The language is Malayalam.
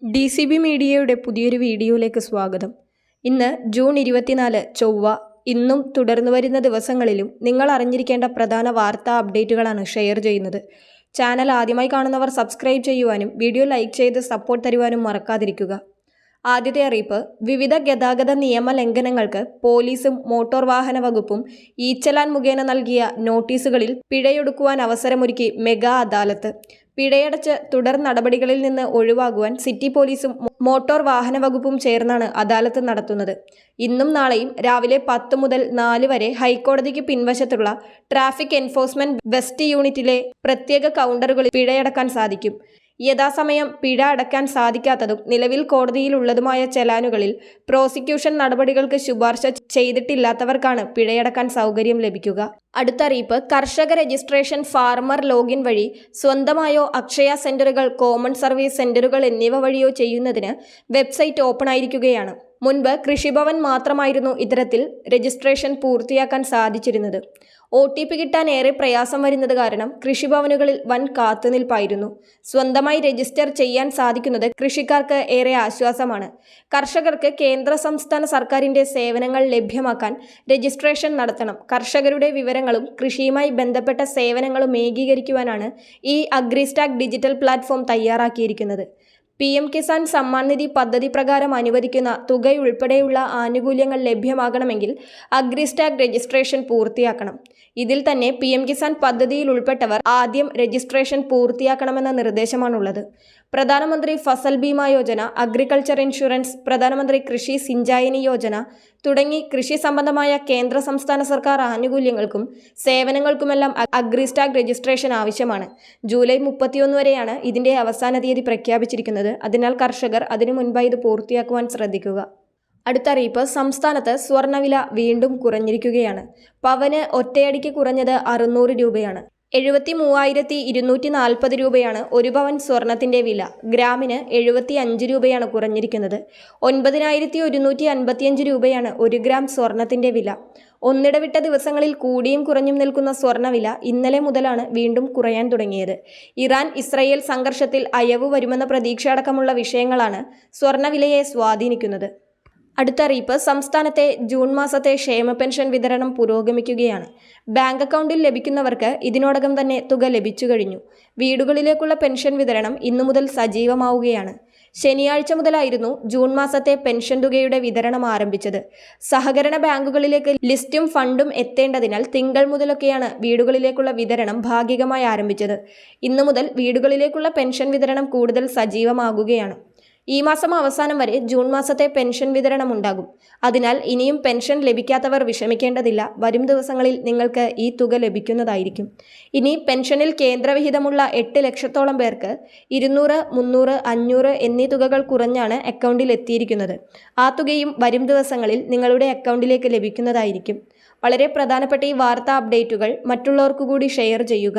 DCB മീഡിയയുടെ പുതിയൊരു വീഡിയോയിലേക്ക് സ്വാഗതം. ഇന്ന് ജൂൺ 24 ചൊവ്വ. ഇന്നും തുടർന്നു വരുന്ന ദിവസങ്ങളിലും നിങ്ങൾ അറിഞ്ഞിരിക്കേണ്ട പ്രധാന വാർത്താ അപ്ഡേറ്റുകളാണ് ഷെയർ ചെയ്യുന്നത്. ചാനൽ ആദ്യമായി കാണുന്നവർ സബ്സ്ക്രൈബ് ചെയ്യുവാനും വീഡിയോ ലൈക്ക് ചെയ്ത് സപ്പോർട്ട് തരുവാനും മറക്കാതിരിക്കുക. ആദ്യത്തെ അറിയിപ്പ്, വിവിധ ഗതാഗത നിയമ ലംഘനങ്ങൾക്ക് പോലീസും മോട്ടോർ വാഹന വകുപ്പും ഇ-ചലാൻ മുഖേന നൽകിയ നോട്ടീസുകളിൽ പിഴയൊടുക്കുവാൻ അവസരമൊരുക്കി മെഗാ അദാലത്ത്. പിഴയടച്ച് തുടർ നടപടികളിൽ നിന്ന് ഒഴിവാകുവാൻ സിറ്റി പോലീസും മോട്ടോർ വാഹന വകുപ്പും ചേർന്നാണ് അദാലത്ത് നടത്തുന്നത്. ഇന്നും നാളെയും രാവിലെ 10 മുതൽ 4 വരെ ഹൈക്കോടതിക്ക് പിൻവശത്തുള്ള ട്രാഫിക് എൻഫോഴ്സ്മെന്റ് വെസ്റ്റ് യൂണിറ്റിലെ പ്രത്യേക കൗണ്ടറുകളിൽ പിഴയടക്കാൻ സാധിക്കും. യഥാസമയം പിഴ അടയ്ക്കാൻ സാധിക്കാത്തതും നിലവിൽ കോടതിയിലുള്ളതുമായ ചലാനുകളിൽ പ്രോസിക്യൂഷൻ നടപടികൾക്ക് ശുപാർശ ചെയ്തിട്ടില്ലാത്തവർക്കാണ് പിഴയടക്കാൻ സൗകര്യം ലഭിക്കുക. അടുത്ത അറിയിപ്പ്, കർഷക രജിസ്ട്രേഷൻ ഫാർമർ ലോഗിൻ വഴി സ്വന്തമായോ അക്ഷയ സെന്ററുകൾ, കോമൺ സർവീസ് സെന്ററുകൾ എന്നിവ വഴിയോ ചെയ്യുന്നതിന് വെബ്സൈറ്റ് ഓപ്പൺ ആയിരിക്കുകയാണ്. മുൻപ് കൃഷിഭവൻ മാത്രമായിരുന്നു ഇത്തരത്തിൽ രജിസ്ട്രേഷൻ പൂർത്തിയാക്കാൻ സാധിച്ചിരുന്നത്. OTP കിട്ടാൻ ഏറെ പ്രയാസം വരുന്നത് കാരണം കൃഷിഭവനുകളിൽ വൻ കാത്തുനിൽപ്പായിരുന്നു. സ്വന്തമായി രജിസ്റ്റർ ചെയ്യാൻ സാധിക്കുന്നത് കൃഷിക്കാർക്ക് ഏറെ ആശ്വാസമാണ്. കർഷകർക്ക് കേന്ദ്ര സംസ്ഥാന സർക്കാരിൻ്റെ സേവനങ്ങൾ ലഭ്യമാക്കാൻ രജിസ്ട്രേഷൻ നടത്തണം. കർഷകരുടെ വിവരങ്ങളും കൃഷിയുമായി ബന്ധപ്പെട്ട സേവനങ്ങളും ഏകീകരിക്കുവാനാണ് ഈ അഗ്രിസ്റ്റാക്ക് ഡിജിറ്റൽ പ്ലാറ്റ്ഫോം തയ്യാറാക്കിയിരിക്കുന്നത്. PM കിസാൻ സമ്മാൻ നിധി പദ്ധതി പ്രകാരം അനുവദിക്കുന്ന തുകയുൾപ്പെടെയുള്ള ആനുകൂല്യങ്ങൾ ലഭ്യമാകണമെങ്കിൽ അഗ്രിസ്റ്റാക്ക് രജിസ്ട്രേഷൻ പൂർത്തിയാക്കണം. ഇതിൽ തന്നെ PM കിസാൻ പദ്ധതിയിൽ ഉൾപ്പെട്ടവർ ആദ്യം രജിസ്ട്രേഷൻ പൂർത്തിയാക്കണമെന്ന നിർദ്ദേശമാണുള്ളത്. പ്രധാനമന്ത്രി ഫസൽ ബീമ യോജന, അഗ്രികൾച്ചർ ഇൻഷുറൻസ്, പ്രധാനമന്ത്രി കൃഷി സിഞ്ചായിനി യോജന തുടങ്ങി കൃഷി സംബന്ധമായ കേന്ദ്ര സംസ്ഥാന സർക്കാർ ആനുകൂല്യങ്ങൾക്കും സേവനങ്ങൾക്കുമെല്ലാം അഗ്രിസ്റ്റാക്ക് രജിസ്ട്രേഷൻ ആവശ്യമാണ്. ജൂലൈ 31 വരെയാണ് ഇതിൻ്റെ അവസാന തീയതി പ്രഖ്യാപിച്ചിരിക്കുന്നത്. അതിനാൽ കർഷകർ അതിനു മുൻപായി ഇത് പൂർത്തിയാക്കുവാൻ ശ്രദ്ധിക്കുക. അടുത്ത അറിയിപ്പ്, സംസ്ഥാനത്ത് സ്വർണ്ണവില വീണ്ടും കുറഞ്ഞിരിക്കുകയാണ്. പവന് ഒറ്റയടിക്ക് കുറഞ്ഞത് 600 രൂപയാണ്. 73,240 രൂപയാണ് ഒരു പവൻ സ്വർണത്തിൻ്റെ വില. ഗ്രാമിന് 75 രൂപയാണ് കുറഞ്ഞിരിക്കുന്നത്. 9,155 രൂപയാണ് 1 ഗ്രാം സ്വർണത്തിൻ്റെ വില. ഒന്നിടവിട്ട ദിവസങ്ങളിൽ കൂടിയും കുറഞ്ഞും നിൽക്കുന്ന സ്വർണ്ണവില ഇന്നലെ മുതലാണ് വീണ്ടും കുറയാൻ തുടങ്ങിയത്. ഇറാൻ ഇസ്രയേൽ സംഘർഷത്തിൽ അയവ് വരുമെന്ന പ്രതീക്ഷ അടക്കമുള്ള വിഷയങ്ങളാണ് സ്വർണ്ണവിലയെ സ്വാധീനിക്കുന്നത്. അടുത്ത അറിയിപ്പ്, സംസ്ഥാനത്തെ ജൂൺ മാസത്തെ ക്ഷേമ പെൻഷൻ വിതരണം പുരോഗമിക്കുകയാണ്. ബാങ്ക് അക്കൗണ്ടിൽ ലഭിക്കുന്നവർക്ക് ഇതിനോടകം തന്നെ തുക ലഭിച്ചു കഴിഞ്ഞു. വീടുകളിലേക്കുള്ള പെൻഷൻ വിതരണം ഇന്നു മുതൽ സജീവമാവുകയാണ്. ശനിയാഴ്ച മുതലായിരുന്നു ജൂൺ മാസത്തെ പെൻഷൻ തുകയുടെ വിതരണം ആരംഭിച്ചത്. സഹകരണ ബാങ്കുകളിലേക്ക് ലിസ്റ്റും ഫണ്ടും എത്തേണ്ടതിനാൽ തിങ്കൾ മുതലൊക്കെയാണ് വീടുകളിലേക്കുള്ള വിതരണം ഭാഗികമായി ആരംഭിച്ചത്. ഇന്നു മുതൽ വീടുകളിലേക്കുള്ള പെൻഷൻ വിതരണം കൂടുതൽ സജീവമാകുകയാണ്. ഈ മാസം അവസാനം വരെ ജൂൺ മാസത്തെ പെൻഷൻ വിതരണം ഉണ്ടാകും. അതിനാൽ ഇനിയും പെൻഷൻ ലഭിക്കാത്തവർ വിഷമിക്കേണ്ടതില്ല. വരും ദിവസങ്ങളിൽ നിങ്ങൾക്ക് ഈ തുക ലഭിക്കുന്നതായിരിക്കും. ഇനി പെൻഷനിൽ കേന്ദ്രവിഹിതമുള്ള 8 ലക്ഷത്തോളം പേർക്ക് 200, 300, 500 എന്നീ തുകകൾ കുറഞ്ഞാണ് അക്കൗണ്ടിൽ എത്തിയിരിക്കുന്നത്. ആ തുകയും വരും ദിവസങ്ങളിൽ നിങ്ങളുടെ അക്കൗണ്ടിലേക്ക് ലഭിക്കുന്നതായിരിക്കും. വളരെ പ്രധാനപ്പെട്ട ഈ വാർത്താ അപ്ഡേറ്റുകൾ മറ്റുള്ളവർക്കു കൂടി ഷെയർ ചെയ്യുക.